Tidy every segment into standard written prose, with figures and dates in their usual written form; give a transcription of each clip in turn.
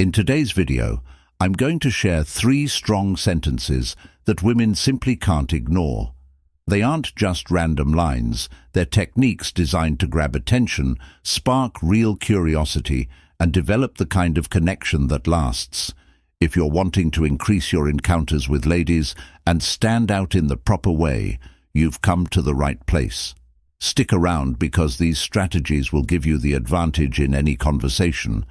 In today's video, I'm going to share 3 strong sentences that women simply can't ignore. They aren't just random lines, they're techniques designed to grab attention, spark real curiosity, and develop the kind of connection that lasts. If you're wanting to increase your encounters with ladies and stand out in the proper way, you've come to the right place. Stick around because these strategies will give you the advantage in any conversation.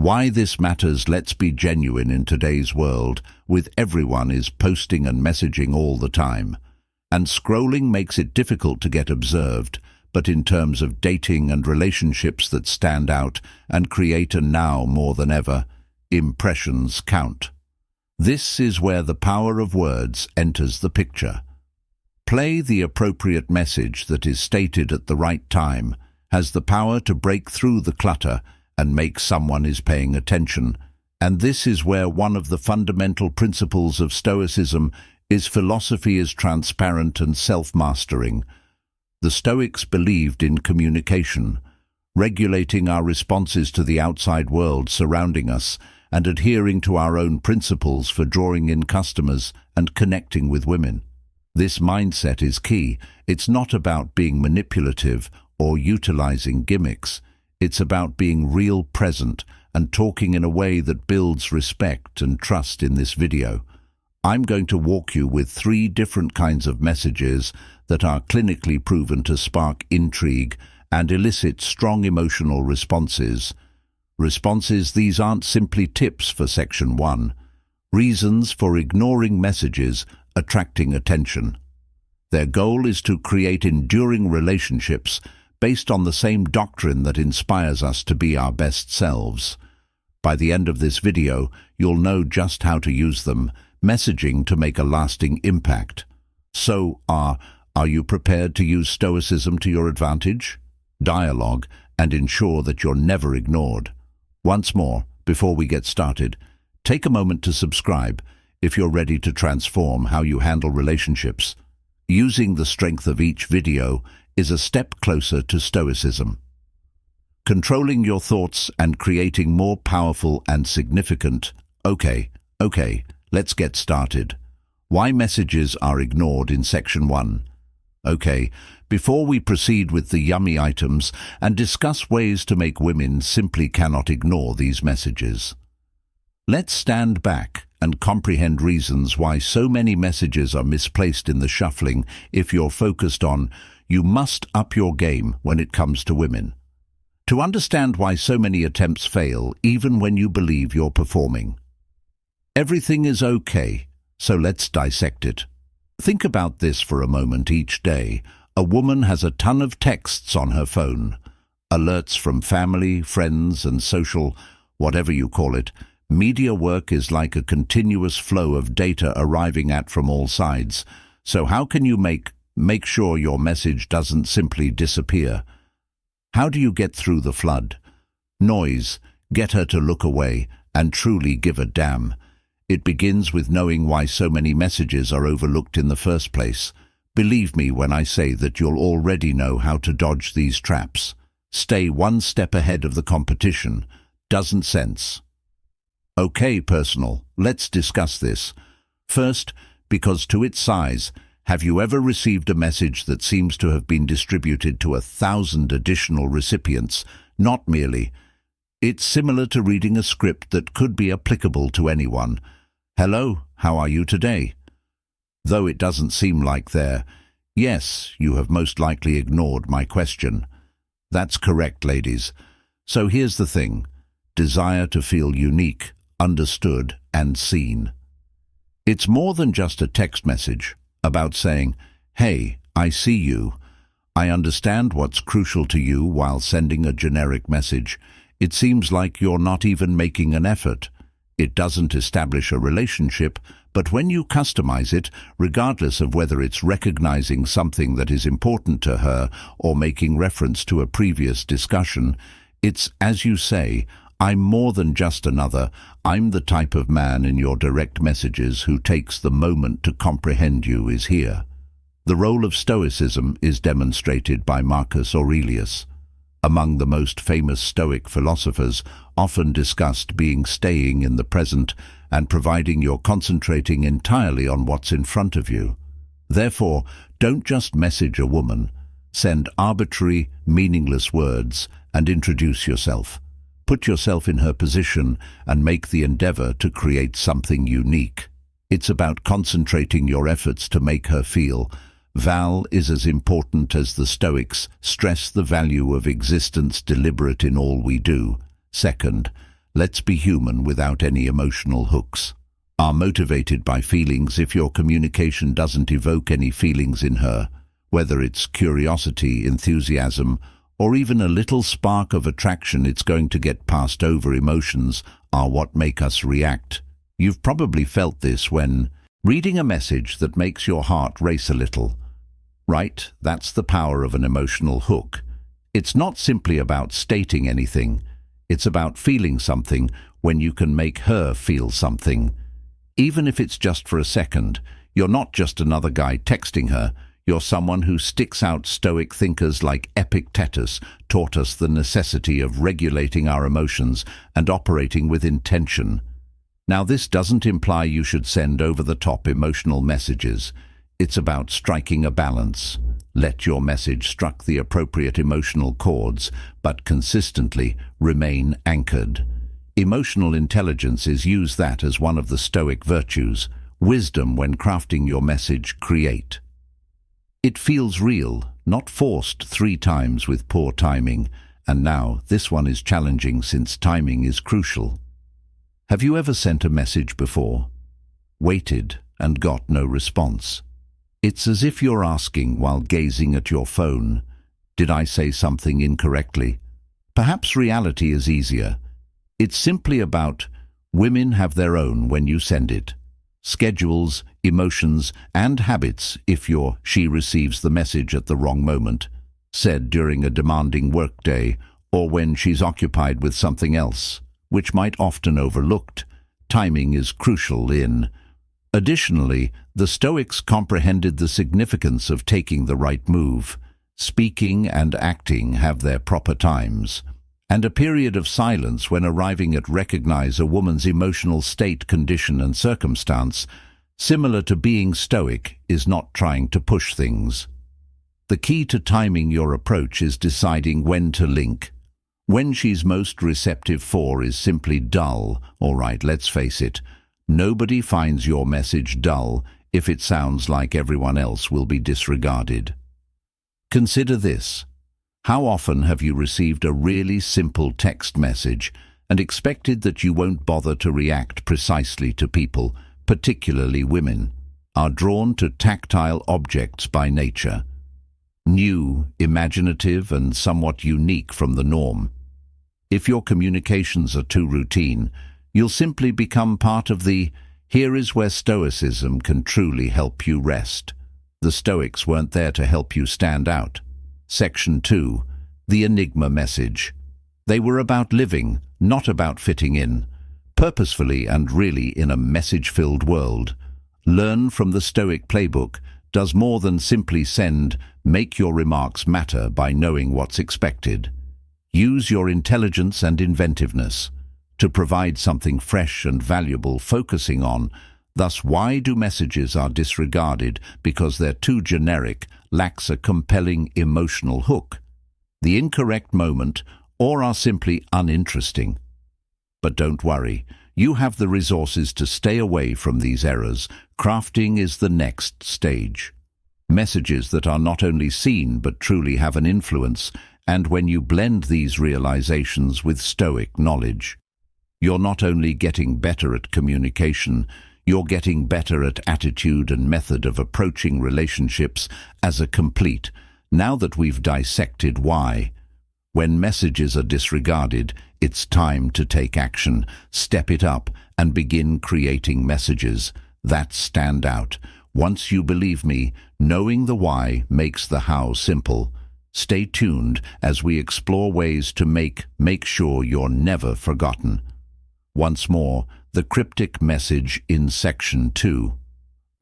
Why this matters. Let's be genuine in today's world, with everyone is posting and messaging all the time. And scrolling makes it difficult to get observed, but in terms of dating and relationships that stand out and create a now more than ever, impressions count. This is where the power of words enters the picture. Play the appropriate message that is stated at the right time has the power to break through the clutter and make someone is paying attention. And this is where one of the fundamental principles of Stoicism is philosophy is transparent and self-mastering. The Stoics believed in communication, regulating our responses to the outside world surrounding us and adhering to our own principles for drawing in customers and connecting with women. This mindset is key. It's not about being manipulative or utilizing gimmicks. It's about being real present and talking in a way that builds respect and trust. In this video, I'm going to walk you with 3 different kinds of messages that are clinically proven to spark intrigue and elicit strong emotional responses. These aren't simply tips for Section 1. Reasons for ignoring messages attracting attention. Their goal is to create enduring relationships based on the same doctrine that inspires us to be our best selves. By the end of this video, you'll know just how to use them, messaging to make a lasting impact. So, are you prepared to use Stoicism to your advantage? Dialogue, and ensure that you're never ignored. Once more, before we get started, take a moment to subscribe if you're ready to transform how you handle relationships. Using the strength of each video is a step closer to Stoicism. Controlling your thoughts and creating more powerful and significant. Okay, let's get started. Why messages are ignored in Section 1. Okay, before we proceed with the yummy items and discuss ways to make women simply cannot ignore these messages, let's stand back and comprehend reasons why so many messages are misplaced in the shuffling. If you're focused on you must up your game when it comes to women. To understand why so many attempts fail even when you believe you're performing. Everything is okay, so let's dissect it. Think about this for a moment. Each day, a woman has a ton of texts on her phone. Alerts from family, friends, and social, whatever you call it. Media work is like a continuous flow of data arriving from all sides. So how can you make sure your message doesn't simply disappear? How do you get through the flood? Noise, get her to look away and truly give a damn. It begins with knowing why so many messages are overlooked in the first place. Believe me when I say that you'll already know how to dodge these traps. Stay one step ahead of the competition. Doesn't sense. Okay, personal, let's discuss this. First, because to its size, have you ever received a message that seems to have been distributed to 1,000 additional recipients? Not merely. It's similar to reading a script that could be applicable to anyone. Hello, how are you today? Though it doesn't seem like yes, you have most likely ignored my question. That's correct, ladies. So here's the thing. Desire to feel unique, understood, and seen. It's more than just a text message about saying, hey, I see you. I understand what's crucial to you while sending a generic message. It seems like you're not even making an effort. It doesn't establish a relationship, but when you customize it, regardless of whether it's recognizing something that is important to her or making reference to a previous discussion, it's, as you say, I'm more than just another. I'm the type of man in your direct messages who takes the moment to comprehend you is here. The role of Stoicism is demonstrated by Marcus Aurelius. among the most famous Stoic philosophers, often discussed staying in the present and providing you're concentrating entirely on what's in front of you. Therefore, don't just message a woman. Send arbitrary, meaningless words and introduce yourself. Put yourself in her position and make the endeavor to create something unique. It's about concentrating your efforts to make her feel Val is as important as the Stoics stress the value of existence deliberate in all we do. Second, let's be human without any emotional hooks. Are motivated by feelings. If your communication doesn't evoke any feelings in her, whether it's curiosity, enthusiasm, or even a little spark of attraction, it's going to get passed over. Emotions are what make us react. You've probably felt this when reading a message that makes your heart race a little. Right? That's the power of an emotional hook. It's not simply about stating anything. It's about feeling something when you can make her feel something. Even if it's just for a second, you're not just another guy texting her. You're someone who sticks out. Stoic thinkers like Epictetus taught us the necessity of regulating our emotions and operating with intention. Now, this doesn't imply you should send over-the-top emotional messages. It's about striking a balance. Let your message strike the appropriate emotional chords, but consistently remain anchored. Emotional intelligence is used that as one of the Stoic virtues. Wisdom when crafting your message. Create. It feels real, not forced 3 times with poor timing. And now, this one is challenging since timing is crucial. Have you ever sent a message before? Waited and got no response. It's as if you're asking while gazing at your phone, did I say something incorrectly? Perhaps reality is easier. It's simply about women have their own when you send it. Schedules, emotions, and habits if she receives the message at the wrong moment, said during a demanding workday, or when she's occupied with something else, which might often overlooked. Timing is crucial in. Additionally, the Stoics comprehended the significance of taking the right move. Speaking and acting have their proper times, and a period of silence when arriving at recognize a woman's emotional state, condition, and circumstance. Similar to being Stoic is not trying to push things. The key to timing your approach is deciding when to link. When she's most receptive for is simply dull. All right, let's face it. Nobody finds your message dull. If it sounds like everyone else will be disregarded. Consider this. How often have you received a really simple text message and expected that you won't bother to react? Precisely to people, particularly women, are drawn to tactile objects by nature. New, imaginative, and somewhat unique from the norm. If your communications are too routine, you'll simply become part of the. Here is where Stoicism can truly help you rest. The Stoics weren't there to help you stand out. Section 2. The Enigma Message. They were about living, not about fitting in. Purposefully and really in a message-filled world. Learn from the Stoic playbook. Does more than simply send. Make your remarks matter by knowing what's expected. Use your intelligence and inventiveness to provide something fresh and valuable, focusing on. Thus, why do messages are disregarded? Because they're too generic, lacks a compelling emotional hook, the incorrect moment, or are simply uninteresting. But don't worry, you have the resources to stay away from these errors. Crafting is the next stage. Messages that are not only seen but truly have an influence, and when you blend these realizations with Stoic knowledge, you're not only getting better at communication, you're getting better at attitude and method of approaching relationships as a complete. Now that we've dissected why, when messages are disregarded, it's time to take action, step it up, and begin creating messages that stand out. Once you believe me, knowing the why makes the how simple. Stay tuned as we explore ways to make sure you're never forgotten. Once more, the cryptic message in Section 2.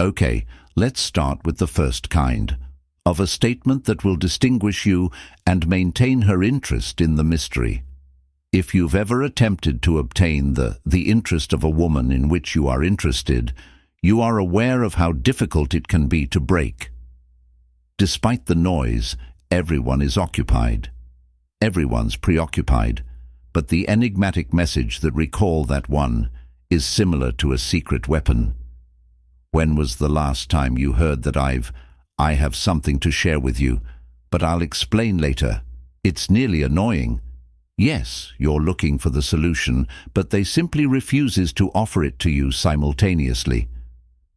Okay, let's start with the first kind. of a statement that will distinguish you and maintain her interest in the mystery. If you've ever attempted to obtain the interest of a woman in which you are interested, you are aware of how difficult it can be to break. Despite the noise, everyone is occupied. Everyone's preoccupied, but the enigmatic message that recall that one is similar to a secret weapon. When was the last time you heard that I have something to share with you, but I'll explain later. It's nearly annoying. Yes, you're looking for the solution, but they simply refuses to offer it to you simultaneously.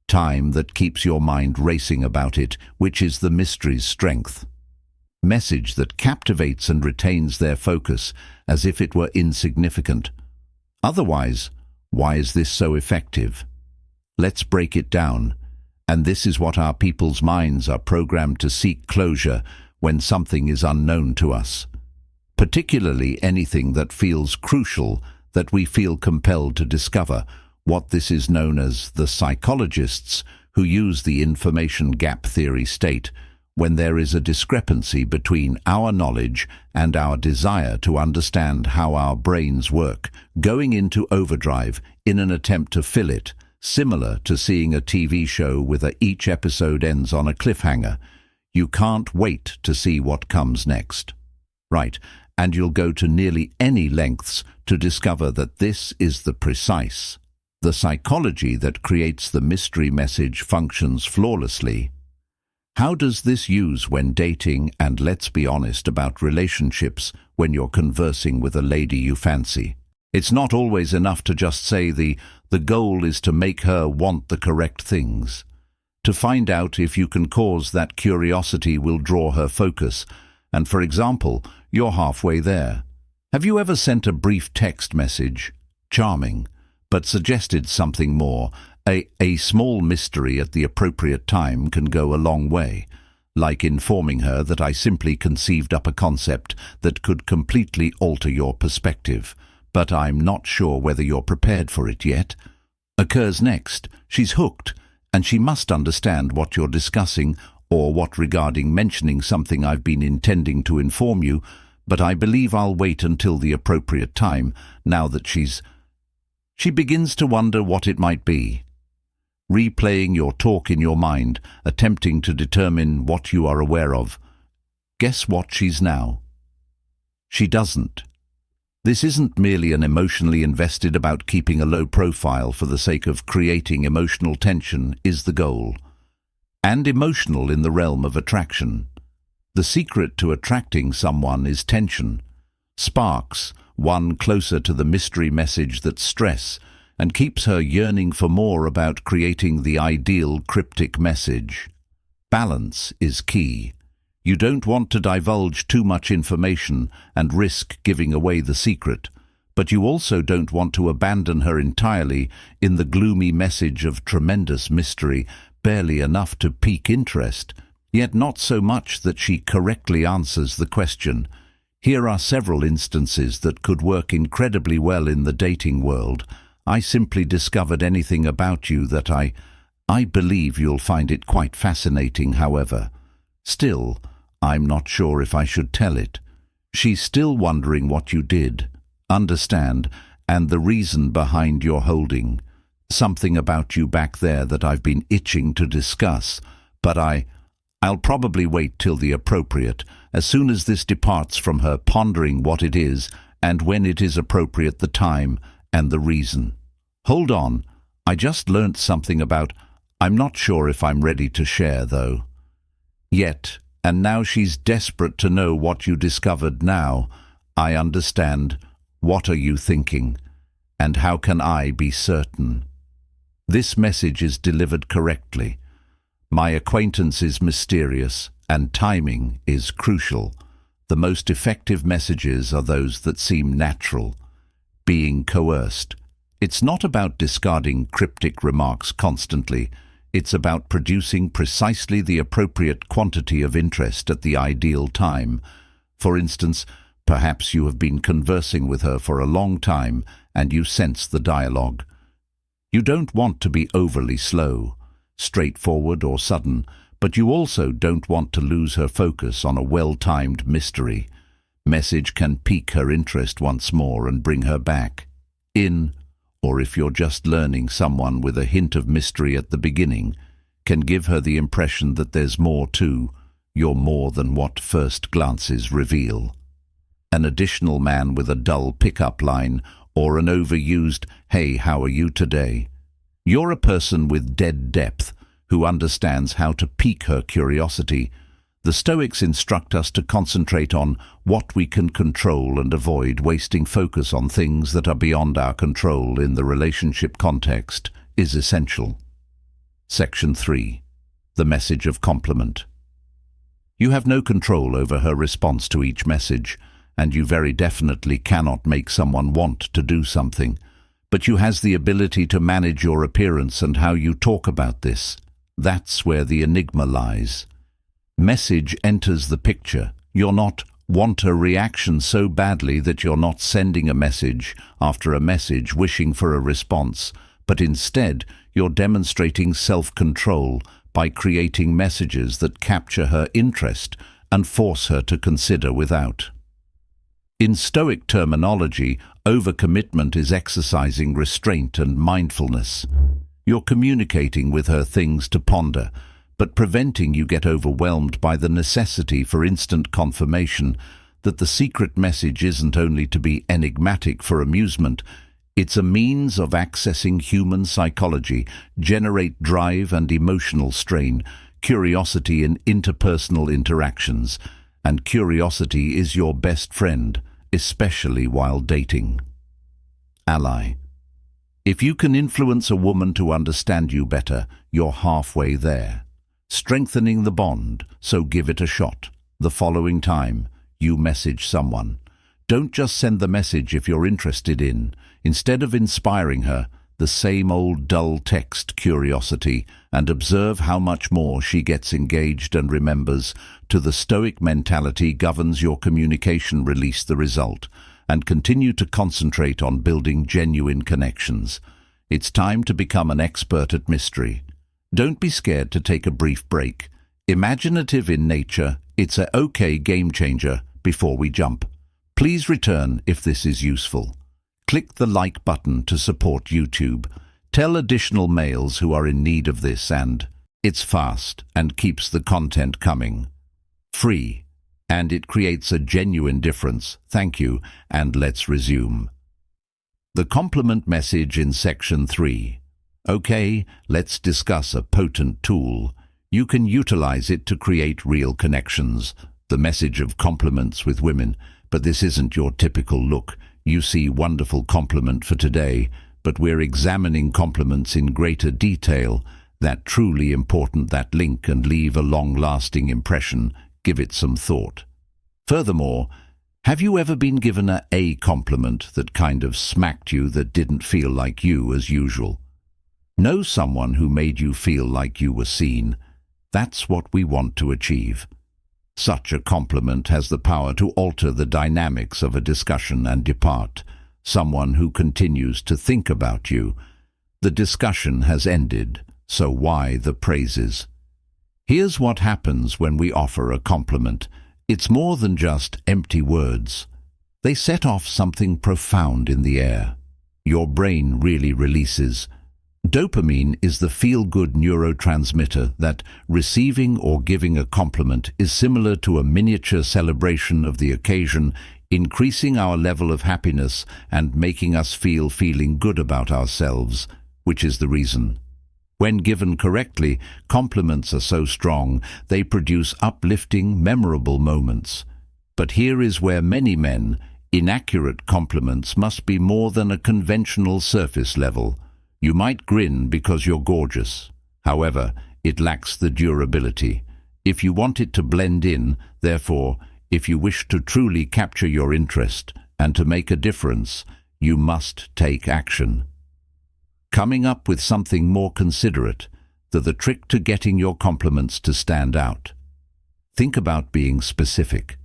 Time that keeps your mind racing about it, which is the mystery's strength. Message that captivates and retains their focus as if it were insignificant. Otherwise, why is this so effective? Let's break it down. And this is what our people's minds are programmed to seek closure when something is unknown to us. Particularly anything that feels crucial, that we feel compelled to discover. What this is known as the psychologists who use the information gap theory state, when there is a discrepancy between our knowledge and our desire to understand how our brains work, going into overdrive in an attempt to fill it, similar to seeing a TV show where each episode ends on a cliffhanger. You can't wait to see what comes next. Right, and you'll go to nearly any lengths to discover that this is the psychology that creates the mystery message functions flawlessly. How does this use when dating, and let's be honest about relationships when you're conversing with a lady you fancy? It's not always enough to just say the goal is to make her want the correct things. To find out if you can cause that curiosity will draw her focus, and for example, you're halfway there. Have you ever sent a brief text message? Charming, but suggested something more. A small mystery at the appropriate time can go a long way, like informing her that I simply conceived up a concept that could completely alter your perspective, but I'm not sure whether you're prepared for it yet. Occurs next. She's hooked, and she must understand what you're discussing, or what regarding mentioning something I've been intending to inform you, but I believe I'll wait until the appropriate time, now that she begins to wonder what it might be. Replaying your talk in your mind, attempting to determine what you are aware of. Guess what she's now? She doesn't. This isn't merely an emotionally invested about keeping a low profile for the sake of creating emotional tension is the goal. And emotional in the realm of attraction. The secret to attracting someone is tension. Sparks one closer to the mystery message that's stress, and keeps her yearning for more about creating the ideal cryptic message. Balance is key. You don't want to divulge too much information and risk giving away the secret, but you also don't want to abandon her entirely in the gloomy message of tremendous mystery, barely enough to pique interest, yet not so much that she correctly answers the question. Here are several instances that could work incredibly well in the dating world. I simply discovered anything about you that I believe you'll find it quite fascinating, however. Still, I'm not sure if I should tell it. She's still wondering what you did, understand, and the reason behind your holding. Something about you back there that I've been itching to discuss, but I'll probably wait till the appropriate, as soon as this departs from her pondering what it is, and when it is appropriate, the time and the reason. Hold on, I just learnt something about, I'm not sure if I'm ready to share, though. Yet, and now she's desperate to know what you discovered now. I understand. What are you thinking? And how can I be certain? This message is delivered correctly. My acquaintance is mysterious, and timing is crucial. The most effective messages are those that seem natural. Being coerced. It's not about discarding cryptic remarks constantly. It's about producing precisely the appropriate quantity of interest at the ideal time. For instance, perhaps you have been conversing with her for a long time and you sense the dialogue. You don't want to be overly slow, straightforward or sudden, but you also don't want to lose her focus on a well-timed mystery. Message can pique her interest once more and bring her back in, or if you're just learning someone with a hint of mystery at the beginning, can give her the impression that there's more too. You're more than what first glances reveal. An additional man with a dull pickup line or an overused, "Hey, how are you today?" You're a person with dead depth who understands how to pique her curiosity. The Stoics instruct us to concentrate on what we can control and avoid wasting focus on things that are beyond our control in the relationship context is essential. Section 3. The message of compliment. You have no control over her response to each message, and you very definitely cannot make someone want to do something, but you has the ability to manage your appearance and how you talk about this. That's where the enigma lies. Message enters the picture. You're not want a reaction so badly that you're not sending a message after a message wishing for a response, but instead you're demonstrating self-control by creating messages that capture her interest and force her to consider without. In Stoic terminology, overcommitment is exercising restraint and mindfulness. You're communicating with her things to ponder, but preventing you get overwhelmed by the necessity for instant confirmation that the secret message isn't only to be enigmatic for amusement, it's a means of accessing human psychology, generate drive and emotional strain, curiosity in interpersonal interactions, and curiosity is your best friend, especially while dating. Ally. If you can influence a woman to understand you better, you're halfway there. Strengthening the bond, so give it a shot. The following time you message someone, don't just send the message if you're interested in. Instead of inspiring her, the same old dull text curiosity, and observe how much more she gets engaged and remembers. To the Stoic mentality governs your communication. Release the result and continue to concentrate on building genuine connections. It's time to become an expert at mystery. Don't be scared to take a brief break. Imaginative in nature, it's a okay game changer before we jump. Please return if this is useful. Click the like button to support YouTube. Tell additional males who are in need of this, and it's fast and keeps the content coming. Free, and it creates a genuine difference. Thank you, and let's resume. The compliment message in Section 3. Okay, let's discuss a potent tool. You can utilize it to create real connections. The message of compliments with women, but this isn't your typical look. You see wonderful compliment for today, but we're examining compliments in greater detail. That truly important, that link and leave a long-lasting impression. Give it some thought. Furthermore, have you ever been given a compliment that kind of smacked you, that didn't feel like you as usual? Know someone who made you feel like you were seen. That's what we want to achieve. Such a compliment has the power to alter the dynamics of a discussion and depart. Someone who continues to think about you. The discussion has ended, so why the praises? Here's what happens when we offer a compliment. It's more than just empty words. They set off something profound in the air. Your brain really releases. Dopamine is the feel-good neurotransmitter that, receiving or giving a compliment, is similar to a miniature celebration of the occasion, increasing our level of happiness and making us feeling good about ourselves, which is the reason. When given correctly, compliments are so strong, they produce uplifting, memorable moments. But here is where many men, inaccurate compliments must be more than a conventional surface level. You might grin because you're gorgeous. However, it lacks the durability. If you want it to blend in, therefore, if you wish to truly capture your interest and to make a difference, you must take action. Coming up with something more considerate, the trick to getting your compliments to stand out. Think about being specific.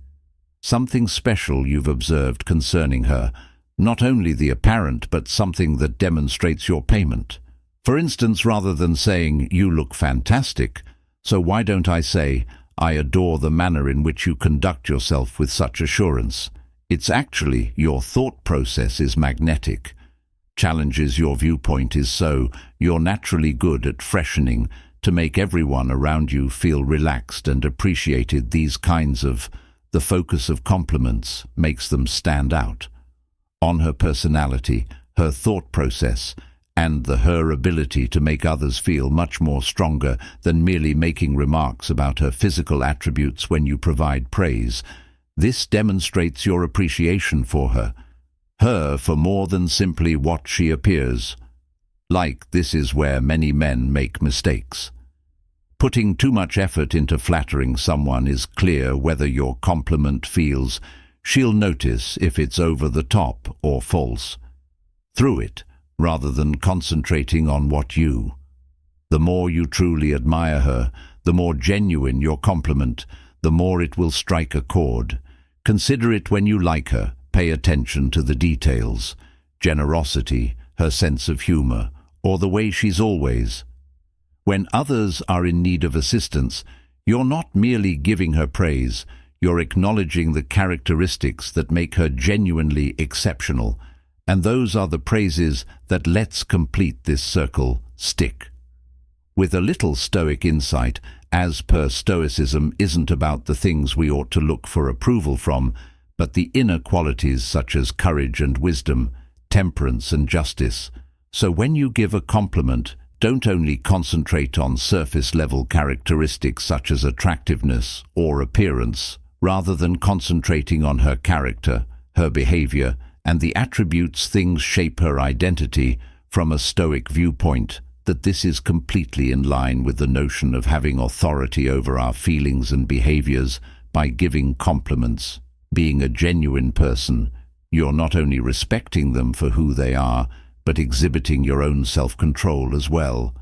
Something special you've observed concerning her, not only the apparent, but something that demonstrates your payment. For instance, rather than saying, "You look fantastic," So why don't I say, I adore the manner in which you conduct yourself with such assurance. It's actually your thought process is magnetic. Challenges your viewpoint is so you're naturally good at freshening to make everyone around you feel relaxed and appreciated. These kinds of the focus of compliments makes them stand out. On her personality, her thought process, and her ability to make others feel much more stronger than merely making remarks about her physical attributes when you provide praise. This demonstrates your appreciation for her for more than simply what she appears like. This is where many men make mistakes. Putting too much effort into flattering someone is clear. Whether your compliment feels, she'll notice if it's over the top or false. Through it, rather than concentrating on the more you truly admire her, the more genuine your compliment, the more it will strike a chord. Consider it when you like her. Pay attention to the details, generosity, her sense of humor, or the way she's always. When others are in need of assistance, you're not merely giving her praise, you're acknowledging the characteristics that make her genuinely exceptional, and those are the praises that let's complete this circle stick. With a little Stoic insight, as per Stoicism isn't about the things we ought to look for approval from, but the inner qualities such as courage and wisdom, temperance and justice. So when you give a compliment, don't only concentrate on surface-level characteristics such as attractiveness or appearance, rather than concentrating on her character, her behavior, and the attributes things shape her identity. From a Stoic viewpoint, that this is completely in line with the notion of having authority over our feelings and behaviors by giving compliments. Being a genuine person, you're not only respecting them for who they are, but exhibiting your own self-control as well.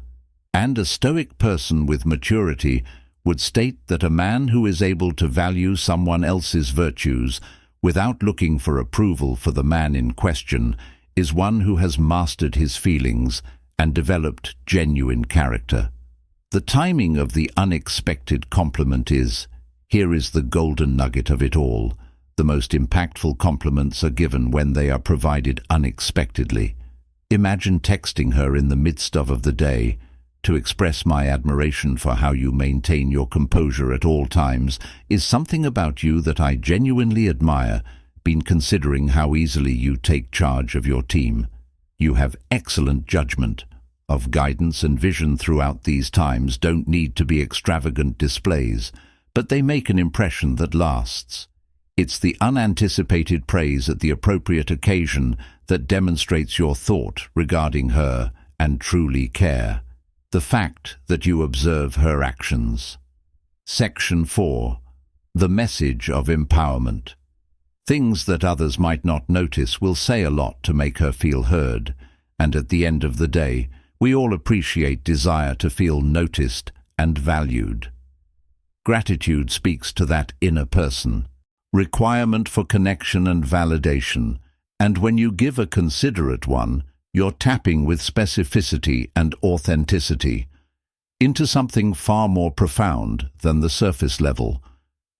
And a Stoic person with maturity would state that a man who is able to value someone else's virtues without looking for approval for the man in question is one who has mastered his feelings and developed genuine character. The timing of the unexpected compliment here is the golden nugget of it all. The most impactful compliments are given when they are provided unexpectedly. Imagine texting her in the midst of the day, "To express my admiration for how you maintain your composure at all times is something about you that I genuinely admire. Been considering how easily you take charge of your team. You have excellent judgment. Of guidance and vision throughout these times don't need to be extravagant displays, but they make an impression that lasts." It's the unanticipated praise at the appropriate occasion that demonstrates your thought regarding her and truly care. The fact that you observe her actions. Section 4. The message of empowerment. Things that others might not notice will say a lot to make her feel heard, and at the end of the day, we all appreciate desire to feel noticed and valued. Gratitude speaks to that inner person. Requirement for connection and validation, and when you give a considerate one, you're tapping with specificity and authenticity into something far more profound than the surface level.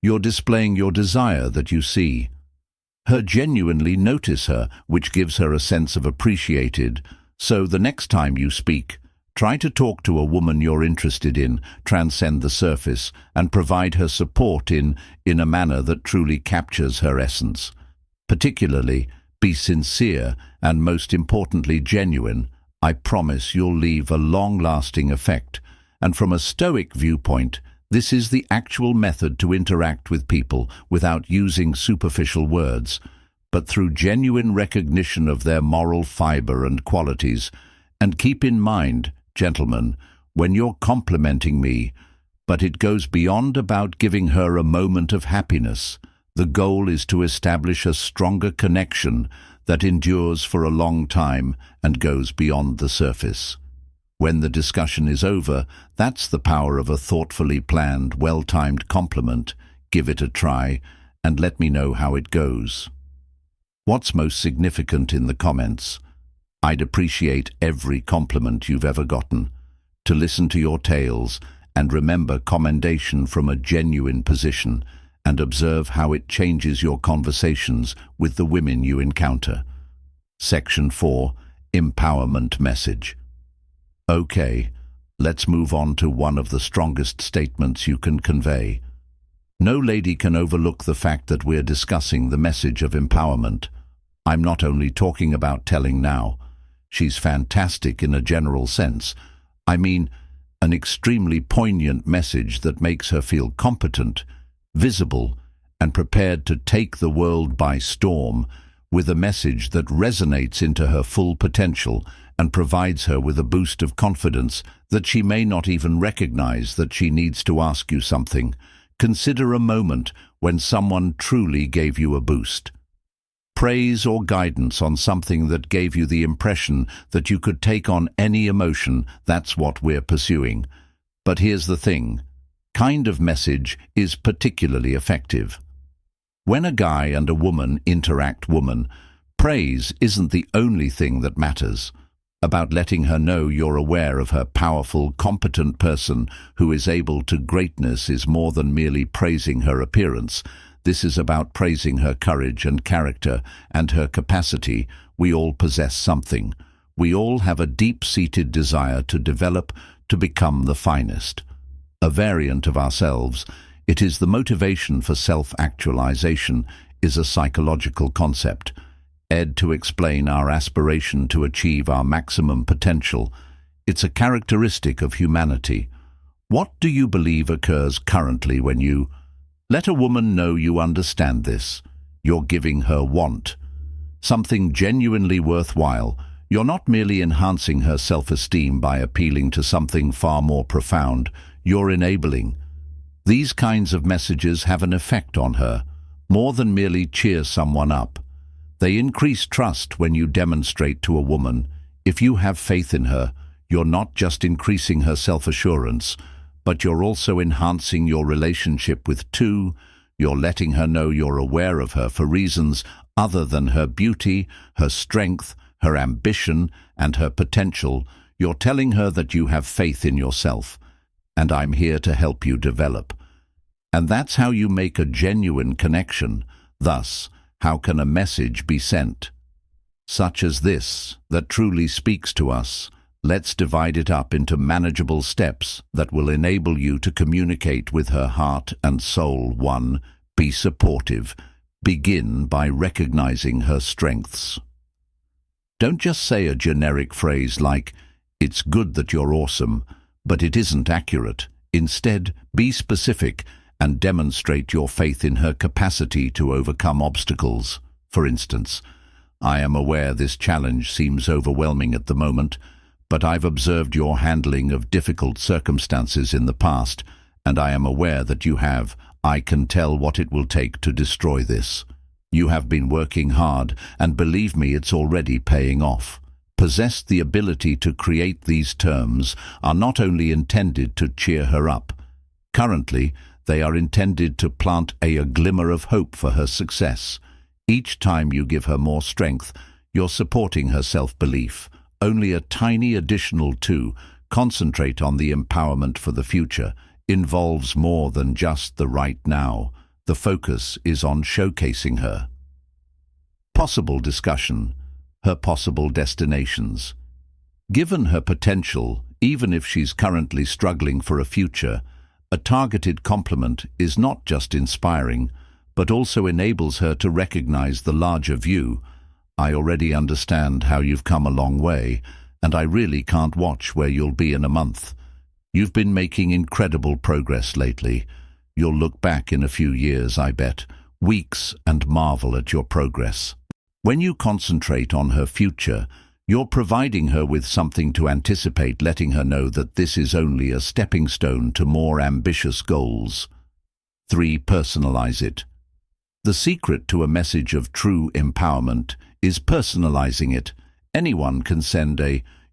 You're displaying your desire that you see her genuinely notice her, which gives her a sense of appreciated. So the next time you speak, try to talk to a woman you're interested in, transcend the surface, and provide her support in a manner that truly captures her essence. Particularly, be sincere and, most importantly, genuine. I promise you'll leave a long-lasting effect. And from a Stoic viewpoint, this is the actual method to interact with people without using superficial words, but through genuine recognition of their moral fiber and qualities. And keep in mind, gentlemen, when you're complimenting me, but it goes beyond about giving her a moment of happiness. The goal is to establish a stronger connection that endures for a long time and goes beyond the surface. When the discussion is over, that's the power of a thoughtfully planned, well-timed compliment. Give it a try and let me know how it goes. What's most significant in the comments? I'd appreciate every compliment you've ever gotten, to listen to your tales and remember commendation from a genuine position, and observe how it changes your conversations with the women you encounter. Section 4. Empowerment Message. Okay, let's move on to one of the strongest statements you can convey. No lady can overlook the fact that we're discussing the message of empowerment. I'm not only talking about telling now. She's fantastic in a general sense. I mean, an extremely poignant message that makes her feel competent, visible, and prepared to take the world by storm, with a message that resonates into her full potential and provides her with a boost of confidence that she may not even recognize that she needs to ask you something. Consider a moment when someone truly gave you a boost. Praise or guidance on something that gave you the impression that you could take on any emotion. That's what we're pursuing. But here's the thing. Kind of message is particularly effective. When a guy and a woman interact, praise isn't the only thing that matters. About letting her know you're aware of her powerful, competent person who is able to greatness is more than merely praising her appearance. This is about praising her courage and character and her capacity. We all possess something. We all have a deep-seated desire to develop, to become the finest. A variant of ourselves. It is the motivation for self-actualization, is a psychological concept. To explain our aspiration to achieve our maximum potential. It's a characteristic of humanity. What do you believe occurs currently when you let a woman know you understand this? You're giving her something genuinely worthwhile. You're not merely enhancing her self-esteem by appealing to something far more profound. You're enabling. These kinds of messages have an effect on her, more than merely cheer someone up. They increase trust when you demonstrate to a woman, if you have faith in her, you're not just increasing her self-assurance, but you're also enhancing your relationship with you're letting her know you're aware of her for reasons other than her beauty, her strength, her ambition, and her potential. You're telling her that you have faith in yourself, and I'm here to help you develop. And that's how you make a genuine connection. Thus, how can a message be sent, such as this, that truly speaks to us? Let's divide it up into manageable steps that will enable you to communicate with her heart and soul. 1. Be supportive. Begin by recognizing her strengths. Don't just say a generic phrase like, "It's good that you're awesome," but it isn't accurate. Instead, be specific and demonstrate your faith in her capacity to overcome obstacles. For instance, "I am aware this challenge seems overwhelming at the moment, but I've observed your handling of difficult circumstances in the past, and I am aware that I can tell what it will take to destroy this. You have been working hard, and believe me, it's already paying off." Possess the ability to create. These terms are not only intended to cheer her up. Currently, they are intended to plant a glimmer of hope for her success. Each time you give her more strength, you're supporting her self-belief. Only a tiny additional concentrate on the empowerment for the future, involves more than just the right now. The focus is on showcasing her possible discussion, her possible destinations. Given her potential, even if she's currently struggling for a future, a targeted compliment is not just inspiring, but also enables her to recognize the larger view. "I already understand how you've come a long way, and I really can't watch where you'll be in a month. You've been making incredible progress lately. You'll look back in a few years, I bet, weeks, and marvel at your progress." When you concentrate on her future, you're providing her with something to anticipate, letting her know that this is only a stepping stone to more ambitious goals. 3. Personalize it. The secret to a message of true empowerment is personalizing it. Anyone can send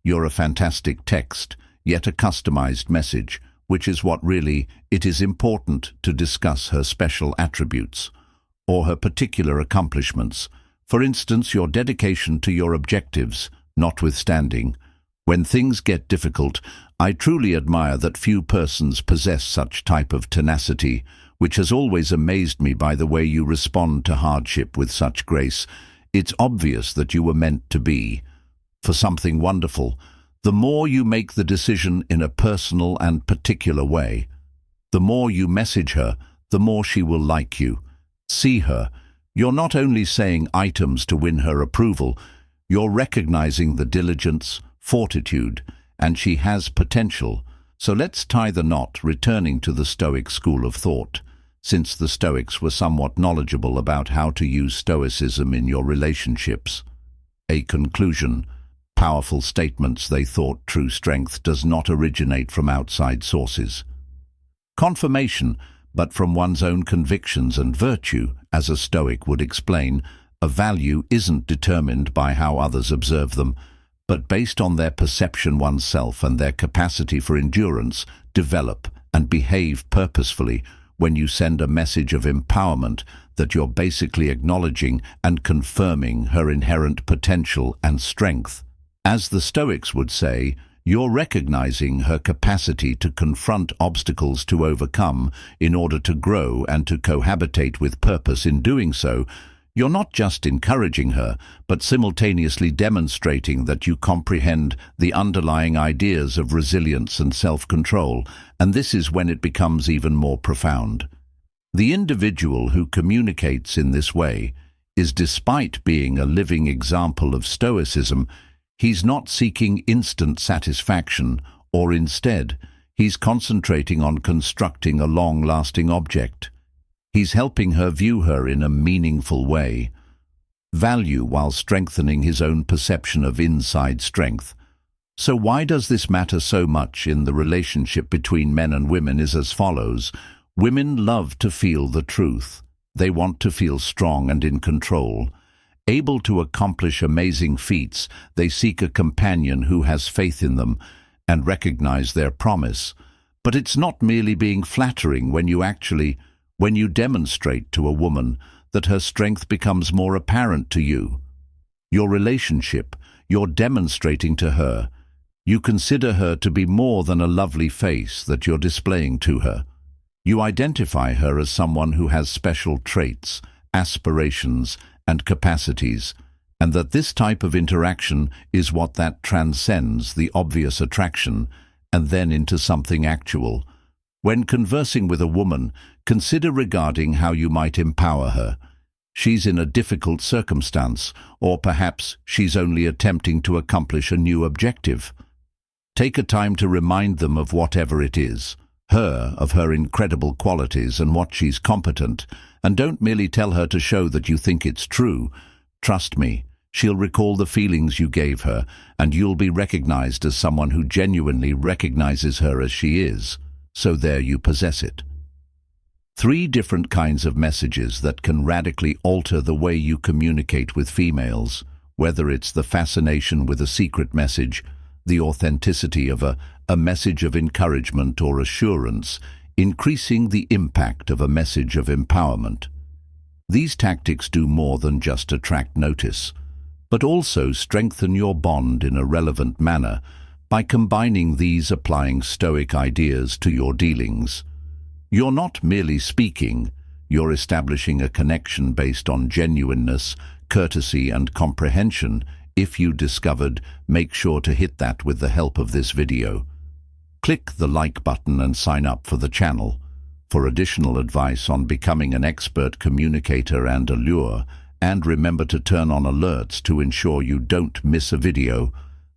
"you're a fantastic" text, yet a customized message, which is what it is important to discuss her special attributes or her particular accomplishments. For instance, your dedication to your objectives, notwithstanding. When things get difficult, I truly admire that few persons possess such type of tenacity, which has always amazed me by the way you respond to hardship with such grace. It's obvious that you were meant to be for something wonderful. The more you make the decision in a personal and particular way, the more you message her, the more she will like you. See her. You're not only saying items to win her approval, you're recognizing the diligence, fortitude, and she has potential. So let's tie the knot, returning to the Stoic school of thought. Since the Stoics were somewhat knowledgeable about how to use Stoicism in your relationships. A conclusion. Powerful statements. They thought true strength does not originate from outside sources. Confirmation, but from one's own convictions and virtue. As a Stoic would explain, a value isn't determined by how others observe them, but based on their perception oneself and their capacity for endurance. Develop and behave purposefully. When you send a message of empowerment, that you're basically acknowledging and confirming her inherent potential and strength. As the Stoics would say, you're recognizing her capacity to confront obstacles to overcome in order to grow and to cohabitate with purpose. In doing so, you're not just encouraging her, but simultaneously demonstrating that you comprehend the underlying ideas of resilience and self-control, and this is when it becomes even more profound. The individual who communicates in this way is, despite being a living example of Stoicism, he's not seeking instant satisfaction, or instead, he's concentrating on constructing a long-lasting object. He's helping her view her in a meaningful way. Value while strengthening his own perception of inside strength. So why does this matter so much in the relationship between men and women is as follows. Women love to feel the truth. They want to feel strong and in control. Able to accomplish amazing feats, they seek a companion who has faith in them and recognize their promise. But it's not merely being flattering when you demonstrate to a woman that her strength becomes more apparent to you. Your relationship, you're demonstrating to her. You consider her to be more than a lovely face that you're displaying to her. You identify her as someone who has special traits, aspirations, and capacities, and that this type of interaction is what that transcends the obvious attraction and then into something actual. When conversing with a woman, consider regarding how you might empower her. She's in a difficult circumstance, or perhaps she's only attempting to accomplish a new objective. Take a time to remind them of whatever it is, of her incredible qualities and what she's competent, and don't merely tell her to show that you think it's true. Trust me, she'll recall the feelings you gave her, and you'll be recognized as someone who genuinely recognizes her as she is. So there you possess it. 3 different kinds of messages that can radically alter the way you communicate with females, whether it's the fascination with a secret message, the authenticity of a message of encouragement or assurance, increasing the impact of a message of empowerment. These tactics do more than just attract notice, but also strengthen your bond in a relevant manner by combining these, applying Stoic ideas to your dealings. You're not merely speaking, you're establishing a connection based on genuineness, courtesy, and comprehension. If you discovered, make sure to hit that with the help of this video. Click the like button and sign up for the channel. For additional advice on becoming an expert communicator and allure, and remember to turn on alerts to ensure you don't miss a video.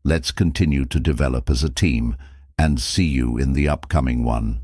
Let's continue to develop as a team, and see you in the upcoming one.